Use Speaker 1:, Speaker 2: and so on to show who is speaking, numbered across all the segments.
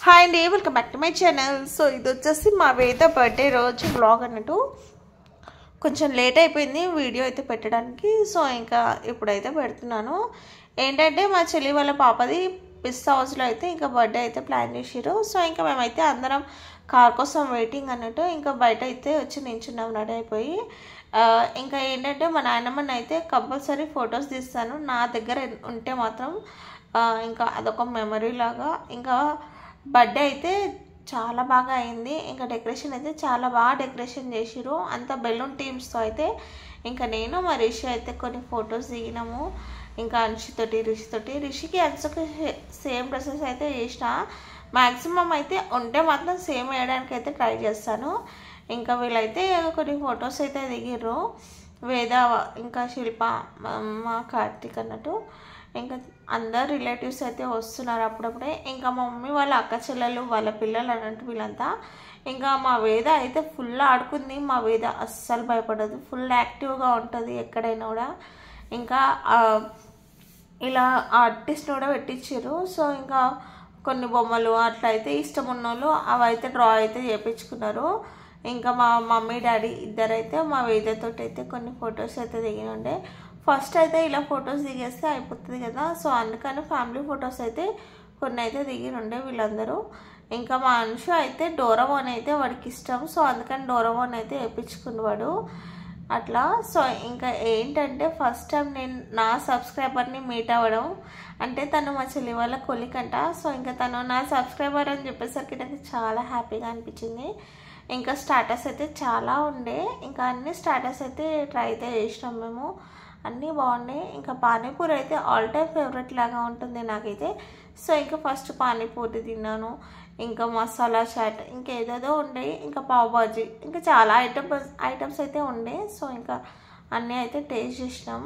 Speaker 1: Hi అండి, welcome back to my channel. So ఇది వచ్చేసి మా వేద బర్త్డే రోజు బ్లాగ్ అన్నట్టు. కొంచెం లేట్ అయిపోయింది వీడియో అయితే పెట్టడానికి. సో ఇంకా ఇప్పుడైతే పెడుతున్నాను. ఏంటంటే మా చెల్లి వాళ్ళ పాపది పిస్తా హౌస్లో అయితే ఇంకా బర్త్డే అయితే ప్లాన్ చేసారు. సో ఇంకా మేమైతే అందరం కార్ కోసం వెయిటింగ్ అన్నట్టు ఇంకా బయట అయితే వచ్చి నించున్నాం రెడీ అయిపోయి. ఇంకా ఏంటంటే మా నాయనమ్మని అయితే కంపల్సరీ ఫొటోస్ తీస్తాను నా దగ్గర ఉంటే మాత్రం. ఇంకా అదొక మెమరీ లాగా. ఇంకా బర్త్డే అయితే చాలా బాగా అయింది. ఇంకా డెకరేషన్ అయితే చాలా బాగా డెకరేషన్ చేసిరు. అంత బెలూన్ టీమ్స్తో అయితే ఇంకా నేను మా రిషి అయితే కొన్ని ఫొటోస్ దిగినాము. ఇంకా రిషితోటి రిషికి అంచుకి సేమ్ డ్రెస్సెస్ అయితే చేసిన. మ్యాక్సిమం అయితే ఉంటే మాత్రం సేమ్ వేయడానికి అయితే ట్రై చేస్తాను. ఇంకా వీళ్ళైతే కొన్ని ఫొటోస్ అయితే దిగిర్రు. వేద ఇంకా శిల్ప మా కార్తీక్ అన్నట్టు. ఇంకా అందరు రిలేటివ్స్ అయితే వస్తున్నారు అప్పుడప్పుడే. ఇంకా మా మమ్మీ వాళ్ళ అక్క చెల్లెలు వాళ్ళ పిల్లలు అన్నట్టు వీళ్ళంతా. ఇంకా మా వేద అయితే ఫుల్ ఆడుకుంది. మా వేద అస్సలు భయపడదు, ఫుల్ యాక్టివ్గా ఉంటుంది ఎక్కడైనా కూడా. ఇంకా ఇలా ఆర్టిస్ట్ కూడా పెట్టించారు. సో ఇంకా కొన్ని బొమ్మలు అట్లా అయితే ఇష్టం ఉన్న వాళ్ళు అవి అయితే డ్రా అయితే చేయించుకున్నారు. ఇంకా మా మమ్మీ డాడీ ఇద్దరైతే మా వేదతోటి అయితే కొన్ని ఫొటోస్ అయితే దిగి ఉండే. ఫస్ట్ అయితే ఇలా ఫొటోస్ దిగేస్తే అయిపోతుంది కదా. సో అందుకని ఫ్యామిలీ ఫొటోస్ అయితే కొన్ని అయితే దిగి ఉండే వీళ్ళందరూ. ఇంకా మా అంశు అయితే డోరామోన్ అయితే వాడికి ఇష్టం. సో అందుకని డోరామోన్ అయితే వేయించుకునేవాడు అట్లా. సో ఇంకా ఏంటంటే ఫస్ట్ టైం నేను నా సబ్స్క్రైబర్ని మీట్ అవ్వడం. అంటే తను మా చెల్లి వాళ్ళ కొలికంట. సో ఇంకా తను నా సబ్స్క్రైబర్ అని చెప్పేసరికి నాకు చాలా హ్యాపీగా అనిపించింది. ఇంకా స్టాటస్ అయితే చాలా ఉండే. ఇంకా అన్ని స్టాటస్ అయితే ట్రై అయితే చేసినాం మేము. అన్నీ బాగున్నాయి. ఇంకా పానీపూరి అయితే ఆల్ టైమ్ ఫేవరెట్ లాగా ఉంటుంది నాకైతే. సో ఇంకా ఫస్ట్ పానీపూరి తిన్నాను. ఇంకా మసాలా చాట్ ఇంకా ఏదేదో ఉండే. ఇంకా పావ్ బాజీ ఇంకా చాలా ఐటమ్స్ అయితే ఉండే. సో ఇంకా అన్నీ అయితే టేస్ట్ చేసినాం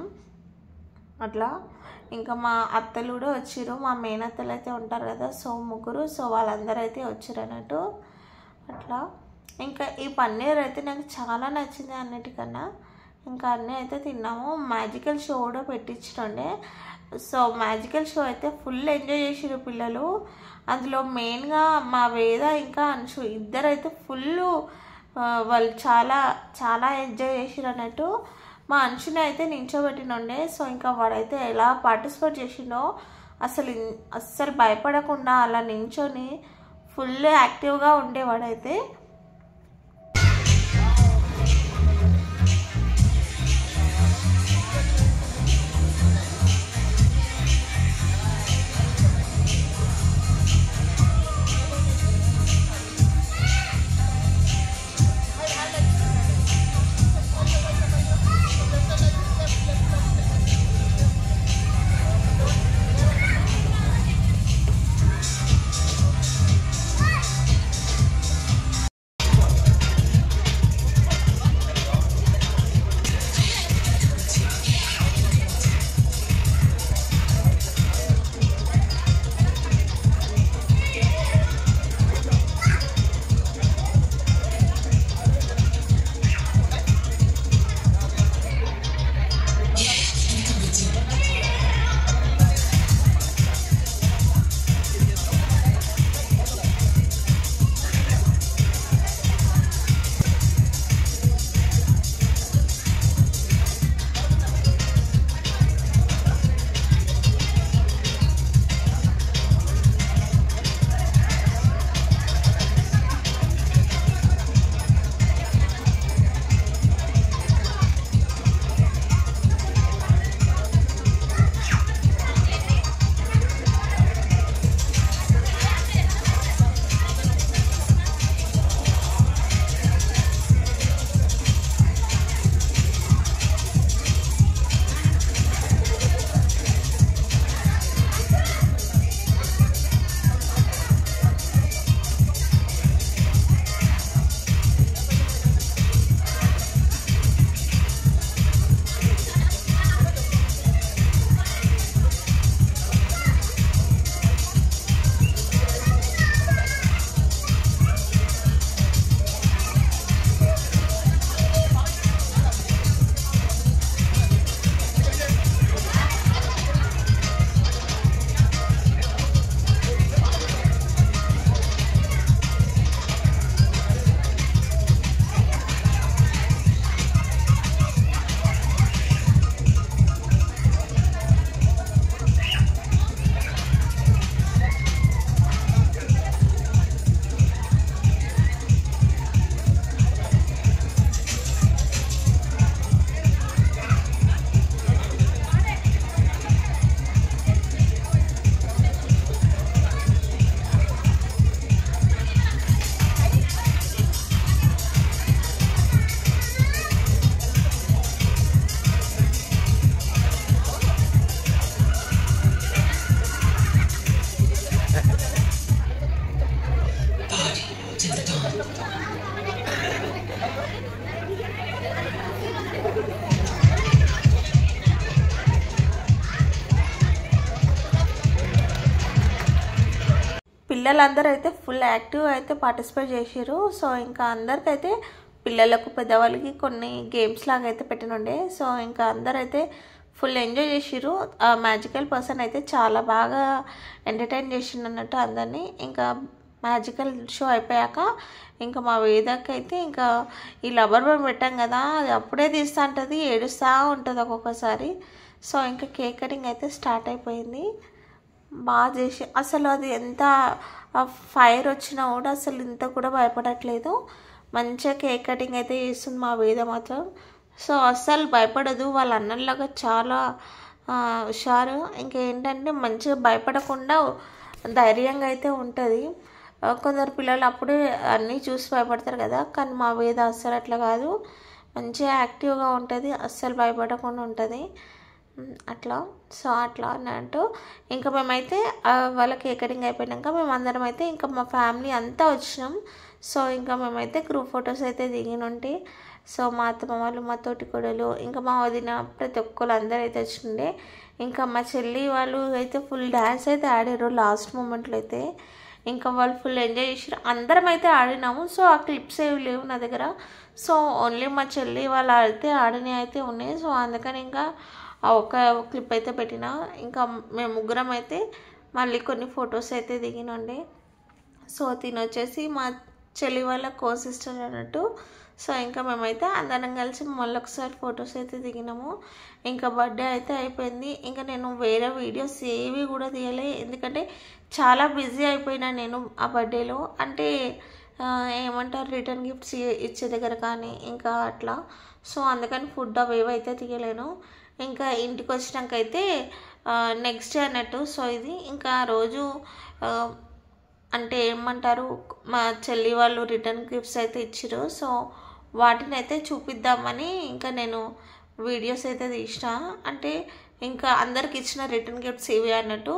Speaker 1: అట్లా. ఇంకా మా అత్తలు కూడా వచ్చిర్రు. మా మేనత్తలు అయితే ఉంటారు కదా, సో ముగ్గురు. సో వాళ్ళందరూ అయితే వచ్చారు అన్నట్టు అట్లా. ఇంకా ఈ పన్నీర్ అయితే నాకు చాలా నచ్చింది అన్నిటికన్నా. ఇంకా అన్నీ అయితే తిన్నాము. మ్యాజికల్ షో కూడా పెట్టించుండే. సో మ్యాజికల్ షో అయితే ఫుల్ ఎంజాయ్ చేసిరు పిల్లలు. అందులో మెయిన్గా మా వేద ఇంకా అంశు ఇద్దరైతే ఫుల్ వాళ్ళు చాలా చాలా ఎంజాయ్ చేసిరు అన్నట్టు. మా అంశుని అయితే నించోబెట్టినుండే. సో ఇంకా వాడైతే ఎలా పార్టిసిపేట్ చేసిండో అస్సలు భయపడకుండా అలా నించొని ఫుల్ యాక్టివ్గా ఉండేవాడైతే. పిల్లలందరూ అయితే ఫుల్ యాక్టివ్ అయితే పార్టిసిపేట్ చేసారు. సో ఇంకా అందరికైతే పిల్లలకు పెద్దవాళ్ళకి కొన్ని గేమ్స్ లాగా అయితే పెట్టినుండే. సో ఇంకా అందరైతే ఫుల్ ఎంజాయ్ చేసారు. ఆ మ్యాజికల్ పర్సన్ అయితే చాలా బాగా ఎంటర్టైన్ చేసిండు అన్నట్టు అందరినీ. ఇంకా మ్యాజికల్ షో అయిపోయాక ఇంకా మా వేదకి అయితే ఇంకా ఈ లబ్బర్ బ్యాండ్ పెట్టాం కదా, అది అప్పుడే తీస్తూ ఉంటుంది, ఏడుస్తూ ఉంటుంది ఒక్కొక్కసారి. సో ఇంకా కేక్ కటింగ్ అయితే స్టార్ట్ అయిపోయింది. బాగా చేసి అసలు అది ఎంత ఫైర్ వచ్చినా కూడా అసలు ఇంత కూడా భయపడట్లేదు. మంచిగా కేక్ కటింగ్ అయితే చేస్తుంది మా వేద మాత్రం. సో అస్సలు భయపడదు, వాళ్ళ అన్నలాగా చాలా హుషారు. ఇంకేంటంటే మంచిగా భయపడకుండా ధైర్యంగా అయితే ఉంటుంది. కొందరు పిల్లలు అప్పుడే అన్నీ చూసి భయపడతారు కదా, కానీ మా వేద అస్సలు అట్లా కాదు, మంచిగా యాక్టివ్గా ఉంటుంది, అస్సలు భయపడకుండా ఉంటుంది అట్లా. సో అట్లా అన్నట్టు ఇంకా మేమైతే వాళ్ళ కేక్ కటింగ్ అయిపోయాక మేమందరం అయితే ఇంకా మా ఫ్యామిలీ అంతా వచ్చినాం. సో ఇంకా మేమైతే గ్రూప్ ఫొటోస్ అయితే దిగినుంటే. సో మా అత్తమ్మ వాళ్ళు, మా తోటి కొడలు, ఇంకా మా వదిన, ప్రతి ఒక్కరు అందరూ అయితే వచ్చిండే. ఇంకా మా చెల్లి వాళ్ళు అయితే ఫుల్ డ్యాన్స్ అయితే ఆడారు లాస్ట్ మూమెంట్లో అయితే. ఇంకా వాళ్ళు ఫుల్ ఎంజాయ్ చేసారు, అందరం అయితే ఆడినాము. సో ఆ క్లిప్స్ ఏవి లేవు నా దగ్గర. సో ఓన్లీ మా చెల్లి వాళ్ళు అయితే ఆడినవి అయితే ఉన్నాయి. సో అందుకని ఇంకా ఆ ఒక క్లిప్ అయితే పెట్టిన. ఇంకా మేము ముగ్గురం అయితే మళ్ళీ కొన్ని ఫొటోస్ అయితే దిగినండి. సో తినొచ్చేసి మా చెల్లి వాళ్ళ కో సిస్టర్ అన్నట్టు. సో ఇంకా మేమైతే అందరం కలిసి మళ్ళీ ఒకసారి ఫొటోస్ అయితే దిగినాము. ఇంకా బర్త్డే అయితే అయిపోయింది. ఇంకా నేను వేరే వీడియోస్ ఏవి కూడా తీయలే, ఎందుకంటే చాలా బిజీ అయిపోయినా నేను ఆ బర్త్డేలో. అంటే ఏమంటారు, రిటర్న్ గిఫ్ట్స్ ఇచ్చే దగ్గర కానీ ఇంకా అట్లా. సో అందుకని ఫుడ్ అవి ఏవైతే తీయలేను. ఇంకా ఇంటికి వచ్చినాక అయితే నెక్స్ట్ డే అన్నట్టు. సో ఇది ఇంకా రోజు అంటే ఏమంటారు, మా చెల్లి వాళ్ళు రిటర్న్ గిఫ్ట్స్ అయితే ఇచ్చారు. సో వాటిని అయితే చూపిద్దామని ఇంకా నేను వీడియోస్ అయితే తీసిన. అంటే ఇంకా అందరికి ఇచ్చిన రిటర్న్ గిఫ్ట్స్ ఇవి అన్నట్టు.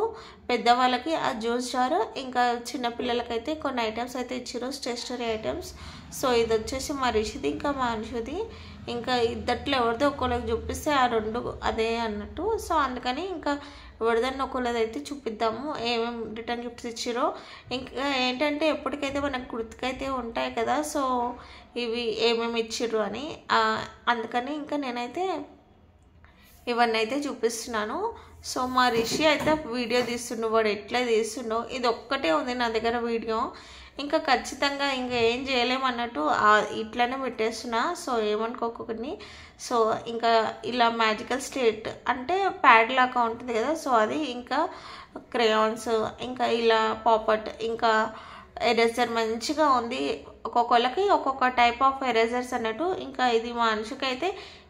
Speaker 1: పెద్దవాళ్ళకి ఆ జ్యూస్ జార్, ఇంకా చిన్నపిల్లలకైతే కొన్ని ఐటమ్స్ అయితే ఇచ్చారు, స్టేషనరీ ఐటమ్స్. సో ఇది వచ్చేసి మా రిషిది, ఇంకా మా అనుషుది. ఇంకా ఇద్దట్లో ఎవరిదో ఒకళ్ళకి చూపిస్తే ఆ రెండు అదే అన్నట్టు. సో అందుకని ఇంకా ఎవరిదన్నా ఒకళ్ళది అయితే చూపిద్దాము ఏమేమి రిటర్న్ గిఫ్ట్స్ ఇచ్చారో. ఇంకా ఏంటంటే ఎప్పటికైతే మనకు గుర్తుకైతే ఉంటాయి కదా, సో ఇవి ఏమేమి ఇచ్చిర్రు అని. అందుకని ఇంకా నేనైతే ఇవన్నీ అయితే చూపిస్తున్నాను. సో మా రిషి అయితే వీడియో తీస్తుండు, వాడు ఎట్లా తీస్తుండో. ఇది ఒక్కటే ఉంది నా దగ్గర వీడియో. ఇంకా ఖచ్చితంగా ఇంకా ఏం చేయలేమన్నట్టు ఇట్లానే పెట్టేస్తున్నా. సో ఏమనుకోకండి. సో ఇంకా ఇలా మ్యాజికల్ స్టేట్ అంటే ప్యాడ్ లాగా ఉంటుంది కదా, సో అది ఇంకా క్రేయాన్స్, ఇంకా ఇలా పాపట్, ఇంకా ఎరేజర్ మంచిగా ఉంది. ఒక్కొక్కళ్ళకి ఒక్కొక్క టైప్ ఆఫ్ ఎరేజర్స్ అన్నట్టు. ఇంకా ఇది మా అనుషకి అయితే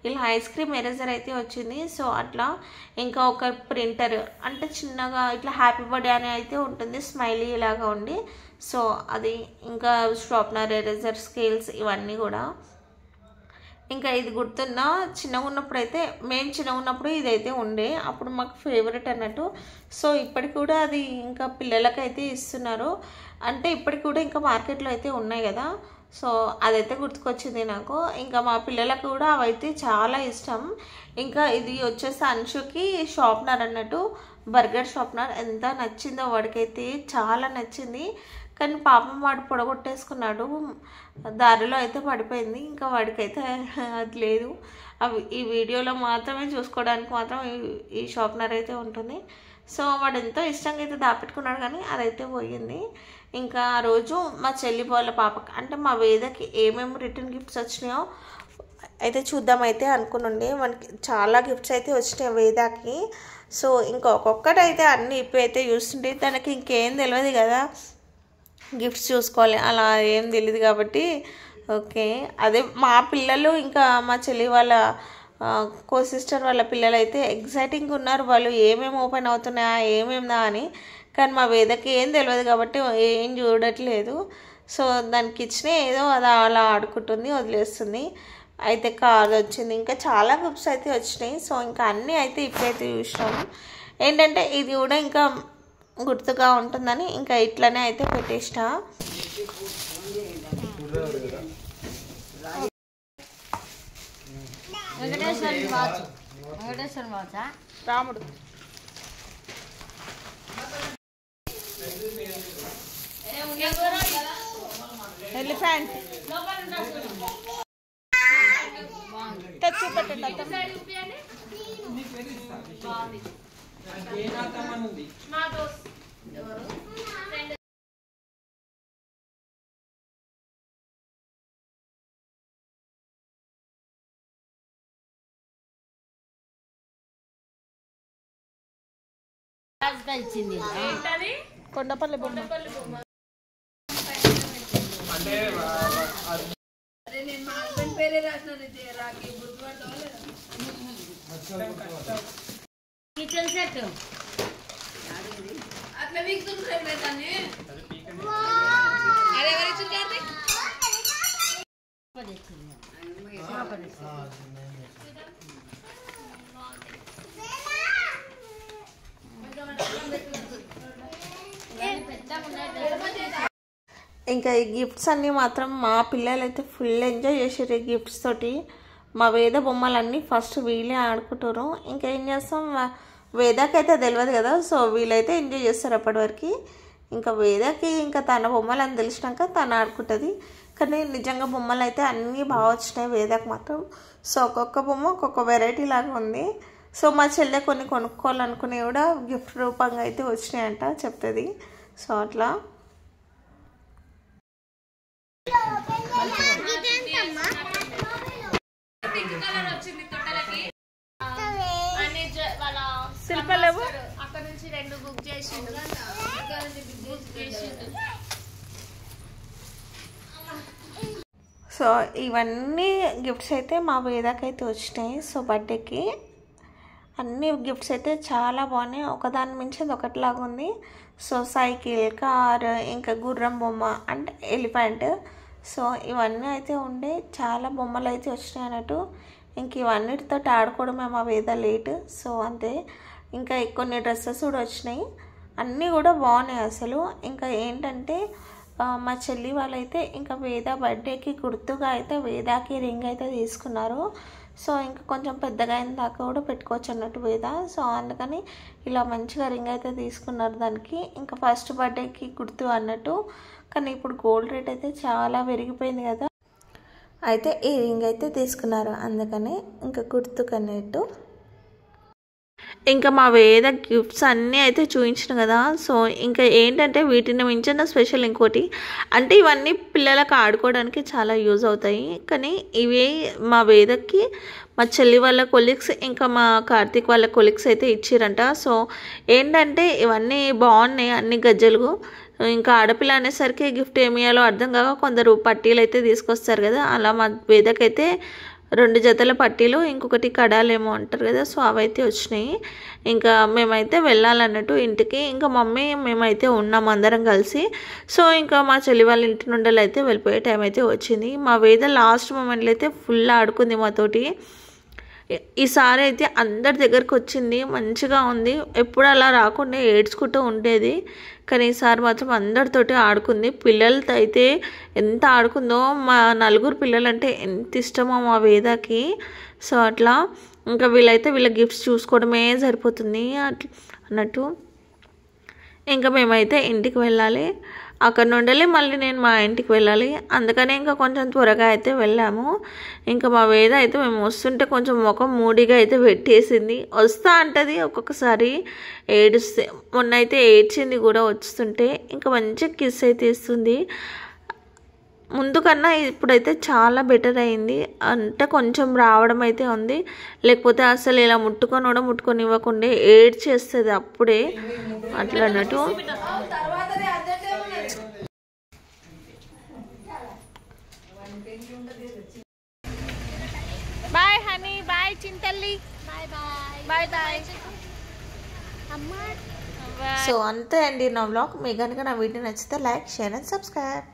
Speaker 1: ఇలా ఐస్ క్రీమ్ ఎరేజర్ అయితే వచ్చింది. సో అట్లా ఇంకా ఒక ప్రింటర్ అంటే చిన్నగా ఇట్లా హ్యాపీ బర్త్డే అని అయితే ఉంటుంది, స్మైలీ లాగా ఉండి. సో అది ఇంకా షార్ప్నర్, ఎరేజర్, స్కేల్స్ ఇవన్నీ కూడా. ఇంకా ఇది గుర్తున్నా, చిన్నగా ఉన్నప్పుడు అయితే మేము చిన్నగా ఉన్నప్పుడు ఇదైతే ఉండే, అప్పుడు మాకు ఫేవరెట్ అన్నట్టు. సో ఇప్పటికి కూడా అది ఇంకా పిల్లలకైతే ఇస్తున్నారు. అంటే ఇప్పటికి కూడా ఇంకా మార్కెట్లో అయితే ఉన్నాయి కదా, సో అదైతే గుర్తుకొచ్చింది నాకు. ఇంకా మా పిల్లలకు కూడా అవైతే చాలా ఇష్టం. ఇంకా ఇది వచ్చేసి అంశుకి షార్ప్నర్ అన్నట్టు, బర్గర్ షార్ప్నర్. ఎంత నచ్చిందో వాడికైతే, చాలా నచ్చింది. కానీ పాపం వాడు పొడగొట్టేసుకున్నాడు, దారిలో అయితే పడిపోయింది. ఇంకా వాడికైతే అది లేదు. అవి ఈ వీడియోలో మాత్రమే చూసుకోవడానికి మాత్రం ఈ షార్ప్నర్ అయితే ఉంటుంది. సో వాడు ఎంతో ఇష్టంగా అయితే దాపెట్టుకున్నాడు, కానీ అదైతే పోయింది. ఇంకా ఆ రోజు మా చెల్లి వాళ్ళ పాపకి అంటే మా వేదకి ఏమేమి రిటర్న్ గిఫ్ట్స్ వచ్చినాయో అయితే చూద్దామైతే అనుకునుండి. మనకి చాలా గిఫ్ట్స్ అయితే వచ్చినాయి వేదాకి. సో ఇంకా ఒక్కొక్కటి అయితే అన్ని ఇప్పి అయితే చూస్తుంటే తనకి ఇంకేం తెలియదు కదా, గిఫ్ట్స్ చూసుకోవాలి అలా ఏం తెలియదు కాబట్టి. ఓకే, అదే మా పిల్లలు ఇంకా మా చెల్లి వాళ్ళ కో సిస్టర్ వాళ్ళ పిల్లలు అయితే ఎగ్జైటింగ్గా ఉన్నారు. వాళ్ళు ఏమేమి ఓపెన్ అవుతున్నాయా ఏమేమిదా అని. కానీ మా వేదకి ఏం తెలియదు కాబట్టి ఏం చూడట్లేదు. సో దానికి ఇచ్చిన ఏదో అది అలా ఆడుకుంటుంది, వదిలేస్తుంది. అయితే కార్ వచ్చింది, ఇంకా చాలా గిఫ్ట్స్ అయితే వచ్చినాయి. సో ఇంకా అన్నీ అయితే ఇప్పుడైతే చూసినాము. ఏంటంటే ఇది కూడా ఇంకా గుర్తుగా ఉంటుందని ఇంకా ఇట్లనే అయితే పెట్టేసిన. రాముడు ఎలిఫెంట్ తెచ్చి పెట్టండి కొండపల్లి బొమ్మ
Speaker 2: కిచెన్ సెట్ అట్లా వీక్తుంటారు దాన్ని అదే ఎవరు
Speaker 1: ఇంకా ఈ గిఫ్ట్స్ అన్నీ మాత్రం మా పిల్లలు అయితే ఫుల్ ఎంజాయ్ చేసారు ఈ గిఫ్ట్స్ తోటి. మా వేద బొమ్మలన్నీ ఫస్ట్ వీళ్ళే ఆడుకుంటారు. ఇంకా ఏం చేస్తాం, వేదాకి అయితే తెలియదు కదా, సో వీళ్ళైతే ఎంజాయ్ చేస్తారు అప్పటి వరకు. ఇంకా వేదాకి ఇంకా తన బొమ్మలు అని తెలిసినాక తను ఆడుకుంటుంది. కానీ నిజంగా బొమ్మలు అయితే అన్నీ బాగా వచ్చినాయి వేదాకి మాత్రం. సో ఒక్కొక్క బొమ్మ ఒక్కొక్క వెరైటీ లాగా ఉంది. సో మా చెల్లె కొన్ని కొనుక్కోవాలనుకునే కూడా గిఫ్ట్ రూపంగా అయితే వచ్చినాయంట చెప్తుంది. సో అట్లా శిల్పలేవు
Speaker 2: అక్కడ నుంచి 2 బుక్ చేసిండు.
Speaker 1: సో ఇవన్నీ గిఫ్ట్స్ అయితే మా వేదాకైతే వచ్చినాయి. సో బర్త్డేకి అన్ని గిఫ్ట్స్ అయితే చాలా బాగున్నాయి. ఒకదాని మించి ఒకటిలాగా ఉంది. సో సైకిల్, కార్, ఇంకా గుర్రం బొమ్మ అంటే ఎలిఫెంట్. సో ఇవన్నీ అయితే ఉండే చాలా బొమ్మలు అయితే వచ్చినాయి అన్నట్టు. ఇంక ఇవన్నిటితో ఆడుకోవడమే మా వేద లేట్. సో అంతే. ఇంకా కొన్ని డ్రెస్సెస్ కూడా వచ్చినాయి. అన్నీ కూడా బాగున్నాయి అసలు. ఇంకా ఏంటంటే మా చెల్లి వాళ్ళైతే ఇంకా వేద బర్త్డేకి గుర్తుగా అయితే వేదాకి రింగ్ అయితే తీసుకున్నారు. సో ఇంకా కొంచెం పెద్దగా అయిన దాకా కూడా పెట్టుకోవచ్చు అన్నట్టు వేద. సో అందుకని ఇలా మంచిగా రింగ్ అయితే తీసుకున్నారు దానికి. ఇంకా ఫస్ట్ బర్త్డేకి గుర్తు అన్నట్టు. కానీ ఇప్పుడు గోల్డ్ రేట్ అయితే చాలా పెరిగిపోయింది కదా, అయితే ఈ రింగ్ అయితే తీసుకున్నారు. అందుకని ఇంకా గుర్తుకన్నట్టు. ఇంకా మా వేద గిఫ్ట్స్ అన్నీ అయితే చూపించిన కదా. సో ఇంకా ఏంటంటే వీటిని మించిన స్పెషల్ ఇంకోటి అంటే ఇవన్నీ పిల్లలకు ఆడుకోవడానికి చాలా యూజ్ అవుతాయి. కానీ ఇవి మా వేదకి మా చెల్లి వాళ్ళ కొలీగ్స్ ఇంకా మా కార్తీక్ వాళ్ళ కొలీగ్స్ అయితే ఇచ్చిరంట. సో ఏంటంటే ఇవన్నీ బాగున్నాయి, అన్ని గజ్జలు. ఇంకా ఆడపిల్ల అనేసరికి గిఫ్ట్ ఏమి ఇవ్వాలో అర్థం కాక కొందరు పట్టీలు అయితే తీసుకొస్తారు కదా, అలా మా వేదకైతే 2 జతల పట్టీలు, ఇంకొకటి కడాలేమో అంటారు కదా, సో అవైతే వచ్చినాయి. ఇంకా మేమైతే వెళ్ళాలన్నట్టు ఇంటికి. ఇంకా మమ్మీ మేమైతే ఉన్నాం అందరం కలిసి. సో ఇంకా మా చెల్లి వాళ్ళ ఇంటి నుండి అయితే వెళ్ళిపోయే టైం అయితే వచ్చింది. మా వేద లాస్ట్ మూమెంట్లో అయితే ఫుల్ ఆడుకుంది మాతోటి. ఈసారి అయితే అందరి దగ్గరకు వచ్చింది, మంచిగా ఉంది. ఎప్పుడు అలా రాకుండా ఏడ్చుకుంటూ ఉండేది. కానీ ఈసారి మాత్రం అందరితోటి ఆడుకుంది. పిల్లలతో అయితే ఎంత ఆడుకుందో. మా 4 పిల్లలు అంటే ఎంత ఇష్టమో మా వేదకి. సో అట్లా ఇంకా వీళ్ళైతే వీళ్ళ గిఫ్ట్స్ చూసుకోవడమే సరిపోతుంది అన్నట్టు. ఇంకా మేమైతే ఇంటికి వెళ్ళాలి. అక్కడ నుండి మళ్ళీ నేను మా ఇంటికి వెళ్ళాలి. అందుకనే ఇంకా కొంచెం త్వరగా అయితే వెళ్ళాము. ఇంకా మా వేద అయితే మేము వస్తుంటే కొంచెం ముఖం మూడిగా అయితే పెట్టేసింది. వస్తా అంటది, ఒక్కొక్కసారి ఏడుస్తే. మొన్న అయితే ఏడ్చింది కూడా వస్తుంటే. ఇంకా మంచిగా కిస్ అయితే ఇస్తుంది. ముందు కన్నా ఇప్పుడైతే చాలా బెటర్ అయింది. అంటే కొంచెం రావడం అయితే ఉంది. లేకపోతే అసలు ఇలా ముట్టుకొని కూడా ముట్టుకొని ఇవ్వకుండా ఏడ్చేస్తుంది అప్పుడే అట్లా అన్నట్టు. బాయ్ హనీ, బాయ్ చింతల్లి, బాయ్ బాయ్ బాయ్. సో అంతే అండి నా వ్లాగ్. మీకు కనుక నా వీడియో నచ్చితే లైక్, షేర్ అండ్ సబ్స్క్రైబ్.